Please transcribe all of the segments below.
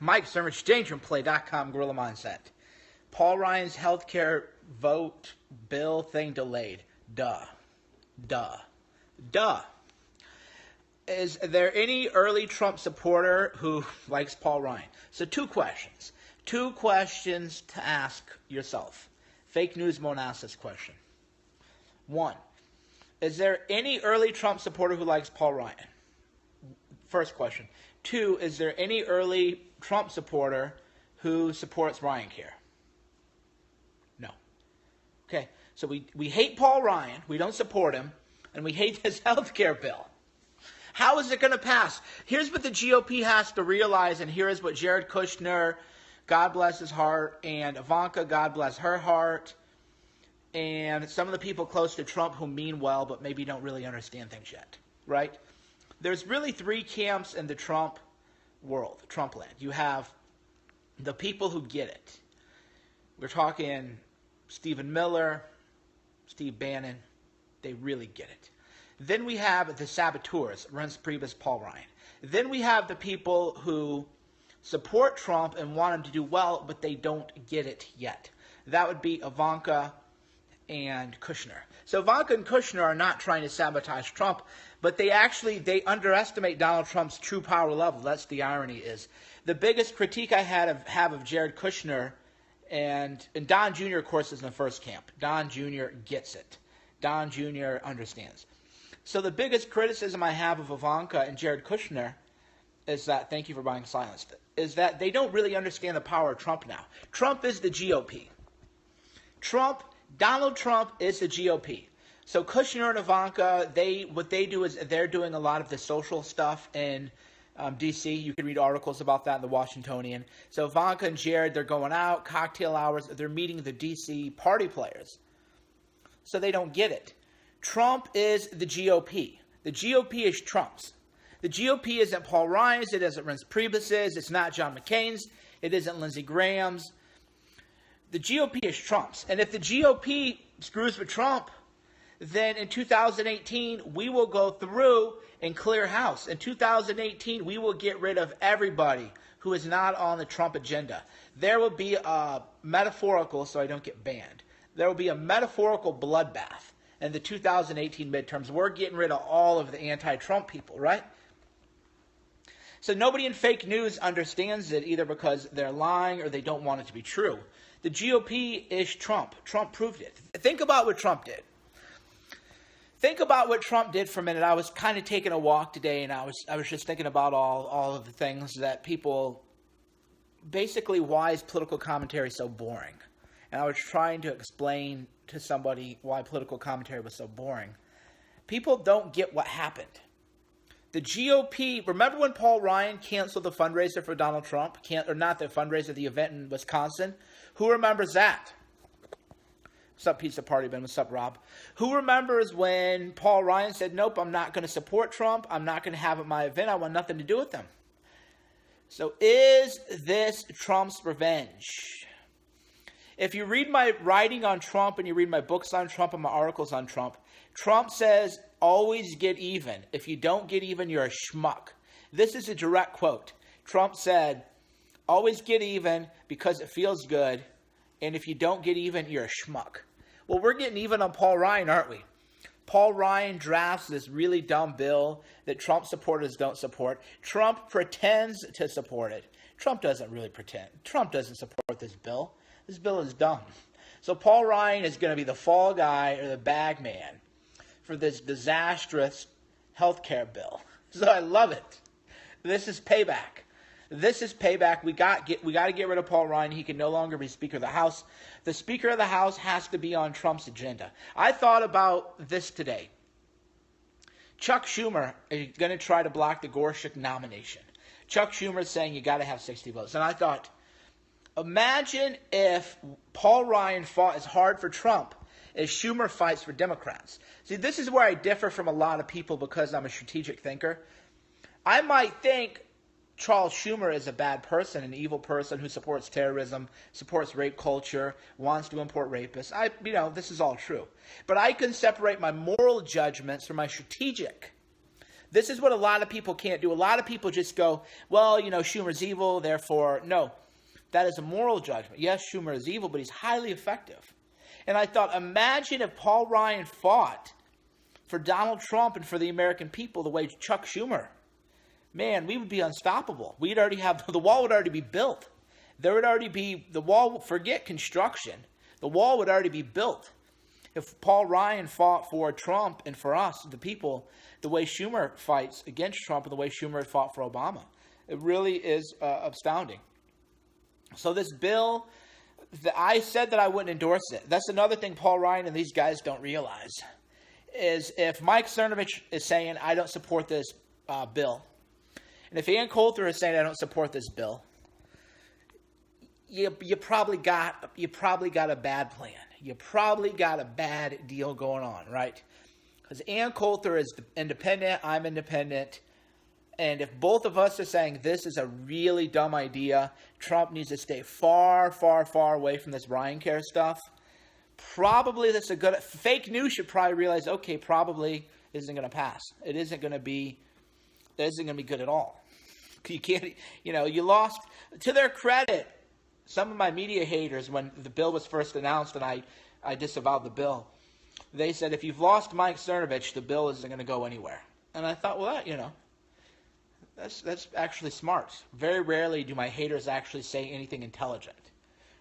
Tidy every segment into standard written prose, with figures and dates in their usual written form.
Mike Cernovich, exchangeandplay.com, Guerrilla Mindset. Paul Ryan's healthcare vote bill thing delayed. Duh. Is there any early Trump supporter who likes Paul Ryan? So two questions. Two questions to ask yourself. Fake news won't ask this question. One, is there any early Trump supporter who likes Paul Ryan? First question. Two, is there any early Trump supporter who supports Ryan Care? No. Okay, so we hate Paul Ryan, we don't support him, and we hate his health care bill. How is it going to pass? Here's what the GOP has to realize, and here is what Jared Kushner, God bless his heart, and Ivanka, God bless her heart, and some of the people close to Trump who mean well but maybe don't really understand things yet, right? There's really three camps in the Trump world, Trump land. You have the people who get it. We're talking Stephen Miller, Steve Bannon. They really get it. Then we have the saboteurs, Reince Priebus, Paul Ryan. Then we have the people who support Trump and want him to do well, but they don't get it yet. That would be Ivanka and Kushner. So Ivanka and Kushner are not trying to sabotage Trump, but they underestimate Donald Trump's true power level. That's the irony is. The biggest critique I have of Jared Kushner, and Don Jr., of course, is in the first camp. Don Jr. gets it. Don Jr. understands. So the biggest criticism I have of Ivanka and Jared Kushner is that, thank you for buying silence, is that they don't really understand the power of Trump now. Trump is the GOP. Donald Trump is the GOP. So Kushner and Ivanka, what they do is they're doing a lot of the social stuff in D.C. You can read articles about that in the Washingtonian. So Ivanka and Jared, they're going out, cocktail hours, they're meeting the D.C. party players. So they don't get it. Trump is the GOP. The GOP is Trump's. The GOP isn't Paul Ryan's. It isn't Reince Priebus's. It's not John McCain's. It isn't Lindsey Graham's. The GOP is Trump's. And if the GOP screws with Trump, then in 2018, we will go through and clear house. In 2018, we will get rid of everybody who is not on the Trump agenda. There will be a metaphorical, so I don't get banned, there will be a metaphorical bloodbath in the 2018 midterms. We're getting rid of all of the anti-Trump people, right? So nobody in fake news understands it either because they're lying or they don't want it to be true. The GOP is Trump. Trump proved it. Think about what Trump did. Think about what Trump did for a minute. I was kind of taking a walk today, and I was just thinking about all of the things that people, basically, why is political commentary so boring? And I was trying to explain to somebody why political commentary was so boring. People don't get what happened. The GOP, remember when Paul Ryan canceled the fundraiser for Donald Trump? Or not the fundraiser, the event in Wisconsin? Who remembers that? What's up, Pizza Party Ben? What's up, Rob? Who remembers when Paul Ryan said, nope, I'm not going to support Trump. I'm not going to have at my event. I want nothing to do with them. So is this Trump's revenge? If you read my writing on Trump and you read my books on Trump and my articles on Trump, Trump says, always get even. If you don't get even, you're a schmuck. This is a direct quote. Trump said, always get even because it feels good. And if you don't get even, you're a schmuck. Well, we're getting even on Paul Ryan, aren't we? Paul Ryan drafts this really dumb bill that Trump supporters don't support. Trump pretends to support it. Trump doesn't really pretend. Trump doesn't support this bill. This bill is dumb. So Paul Ryan is going to be the fall guy or the bag man for this disastrous health care bill. So I love it. This is payback. This is payback. We got to get rid of Paul Ryan. He can no longer be Speaker of the House. The Speaker of the House has to be on Trump's agenda. I thought about this today. Chuck Schumer is going to try to block the Gorsuch nomination. Chuck Schumer is saying you got to have 60 votes. And I thought, imagine if Paul Ryan fought as hard for Trump as Schumer fights for Democrats. See, this is where I differ from a lot of people because I'm a strategic thinker. I might think Charles Schumer is a bad person, an evil person who supports terrorism, supports rape culture, wants to import rapists. This is all true. But I can separate my moral judgments from my strategic. This is what a lot of people can't do. A lot of people just go, well, Schumer's evil, therefore, no. That is a moral judgment. Yes, Schumer is evil, but he's highly effective. And I thought, imagine if Paul Ryan fought for Donald Trump and for the American people the way Chuck Schumer. Man, we would be unstoppable. We'd already have, the wall would already be built. There would already be, the wall, forget construction. The wall would already be built. If Paul Ryan fought for Trump and for us, the people, the way Schumer fights against Trump and the way Schumer fought for Obama. It really is astounding. So this bill, I said that I wouldn't endorse it. That's another thing Paul Ryan and these guys don't realize, is if Mike Cernovich is saying, I don't support this bill, and if Ann Coulter is saying, I don't support this bill, you probably got a bad plan. You probably got a bad deal going on, right? Because Ann Coulter is independent, I'm independent. And if both of us are saying this is a really dumb idea, Trump needs to stay far, far, far away from this Ryan Care stuff, probably that's a good... Fake news should probably realize, okay, probably isn't going to pass. It isn't going to be good at all. You can't, you lost... To their credit, some of my media haters, when the bill was first announced and I disavowed the bill, they said, if you've lost Mike Cernovich, the bill isn't going to go anywhere. And I thought, well, that's actually smart. Very rarely do my haters actually say anything intelligent,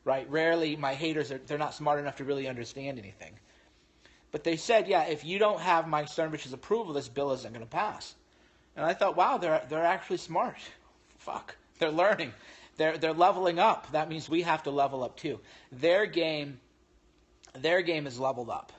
right? Rarely my haters, they're not smart enough to really understand anything. But they said, yeah, if you don't have Mike Cernovich's approval, this bill isn't going to pass. And I thought, wow, they're actually smart. Fuck, they're learning. They're leveling up. That means we have to level up too. Their game is leveled up.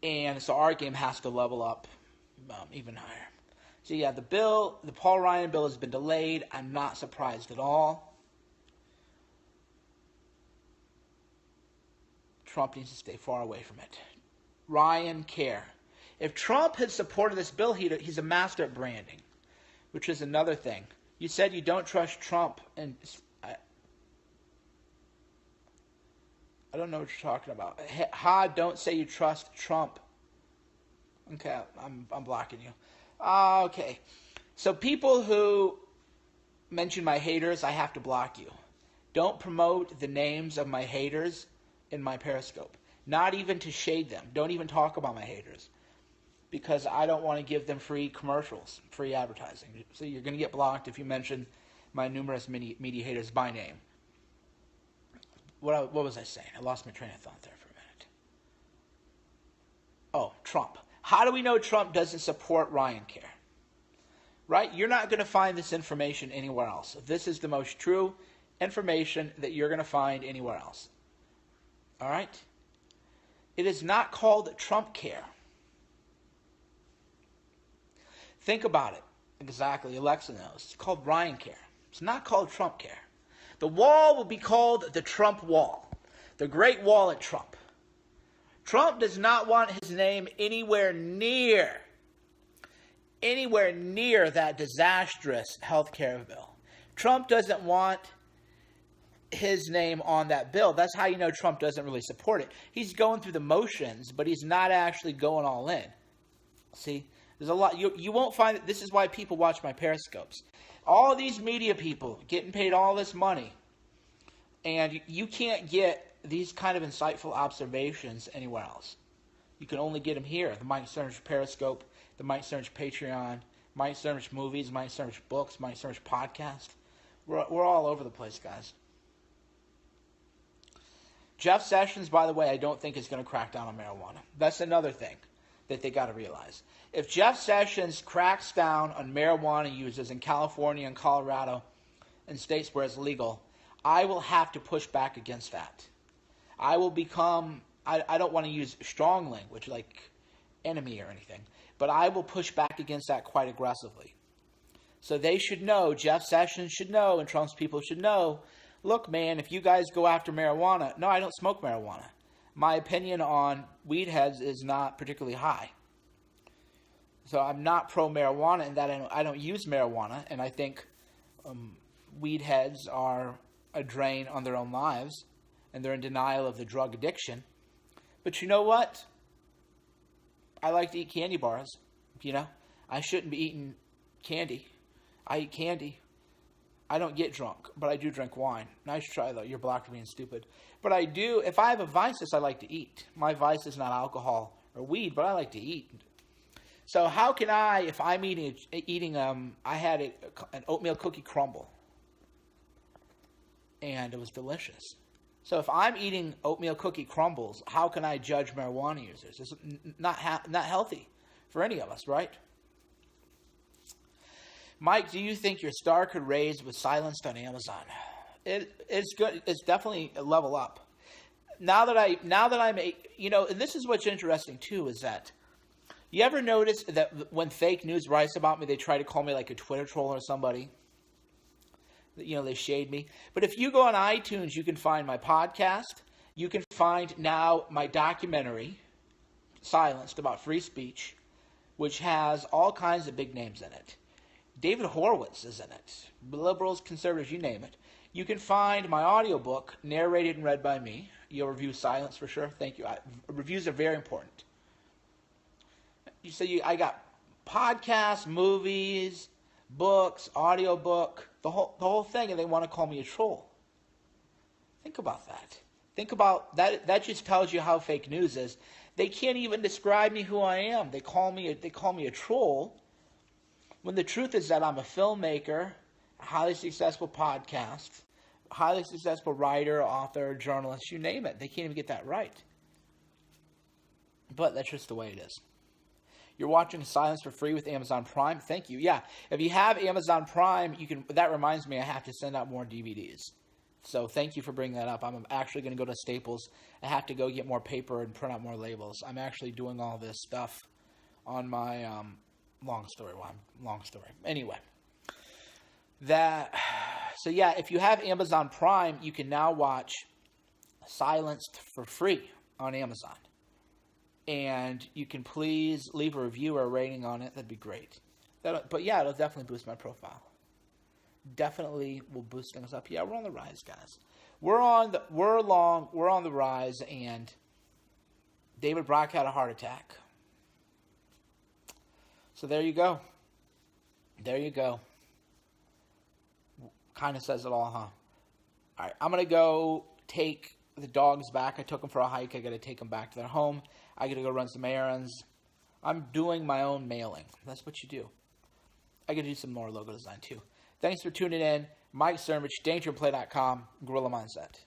And so our game has to level up even higher. So yeah, the Paul Ryan bill has been delayed. I'm not surprised at all. Trump needs to stay far away from it. Ryan Care. If Trump had supported this bill, he's a master at branding, which is another thing. You said you don't trust Trump, and I don't know what you're talking about. Don't say you trust Trump. Okay, I'm blocking you. Okay, so people who mention my haters, I have to block you. Don't promote the names of my haters in my Periscope. Not even to shade them. Don't even talk about my haters. Because I don't want to give them free commercials, free advertising. So you're going to get blocked if you mention my numerous media haters by name. What was I saying? I lost my train of thought there for a minute. Oh, Trump. How do we know Trump doesn't support Ryan Care? Right? You're not going to find this information anywhere else. This is the most true information that you're going to find anywhere else. All right? It is not called Trump Care. Think about it. Exactly. Alexa knows. It's called Ryan Care. It's not called Trump Care. The wall will be called the Trump Wall. The Great Wall at Trump. Trump does not want his name anywhere near that disastrous health care bill. Trump doesn't want his name on that bill. That's how you know Trump doesn't really support it. He's going through the motions, but he's not actually going all in. See? There's a lot. You won't find it. This is why people watch my Periscopes. All these media people getting paid all this money, and you can't get these kind of insightful observations anywhere else. You can only get them here. The Mike Cernovich Periscope, the Mike Cernovich Patreon, Mike Cernovich movies, Mike Cernovich books, Mike Cernovich podcast. We're all over the place, guys. Jeff Sessions, by the way, I don't think is going to crack down on marijuana. That's another thing that they got to realize. If Jeff Sessions cracks down on marijuana users in California and Colorado and states where it's legal, I will have to push back against that. I will become, I don't want to use strong language like enemy or anything, but I will push back against that quite aggressively. So they should know, Jeff Sessions should know, and Trump's people should know, look, man, if you guys go after marijuana, no, I don't smoke marijuana. My opinion on weed heads is not particularly high. So I'm not pro-marijuana in that I don't use marijuana, and I think weed heads are a drain on their own lives, and they're in denial of the drug addiction. But you know what? I like to eat candy bars, I shouldn't be eating candy. I eat candy. I don't get drunk, but I do drink wine. Nice try, though. You're blocked for being stupid. But I do, if I have a vice, I like to eat. My vice is not alcohol or weed, but I like to eat. So how can I, if I'm I had an oatmeal cookie crumble, and it was delicious. So if I'm eating oatmeal cookie crumbles, how can I judge marijuana users? It's not healthy for any of us, right? Mike, do you think your star could raise with Silenced on Amazon? It's good. It's definitely a level up. Now that I'm and this is what's interesting too, is that you ever notice that when fake news writes about me, they try to call me like a Twitter troll or somebody? They shade me. But if you go on iTunes, you can find my podcast. You can find now my documentary, Silenced, about free speech, which has all kinds of big names in it. David Horowitz is in it. Liberals, conservatives, you name it. You can find my audiobook, narrated and read by me. You'll review Silence for sure. Thank you. Reviews are very important. I got podcasts, movies, books, audiobook, the whole thing, and they want to call me a troll. Think about that. Think about that. That just tells you how fake news is. They can't even describe me who I am. They call me a troll. When the truth is that I'm a filmmaker, a highly successful podcast, a highly successful writer, author, journalist, you name it. They can't even get that right. But that's just the way it is. You're watching Silence for free with Amazon Prime. Thank you. Yeah, if you have Amazon Prime, you can. That reminds me, I have to send out more DVDs. So thank you for bringing that up. I'm actually going to go to Staples. I have to go get more paper and print out more labels. I'm actually doing all this stuff on my long story. Anyway, so yeah, if you have Amazon Prime, you can now watch Silenced for free on Amazon. And you can please leave a review or a rating on it. That'd be great. But yeah, it'll definitely boost my profile. Definitely will boost things up. Yeah, we're on the rise, guys. We're on the rise, and David Brock had a heart attack. So there you go. There you go. Kind of says it all, huh? All right, I'm going to go take the dogs back. I took them for a hike. I got to take them back to their home. I got to go run some errands. I'm doing my own mailing. That's what you do. I got to do some more logo design, too. Thanks for tuning in. Mike Cernovich, DangerPlay.com, Gorilla Mindset.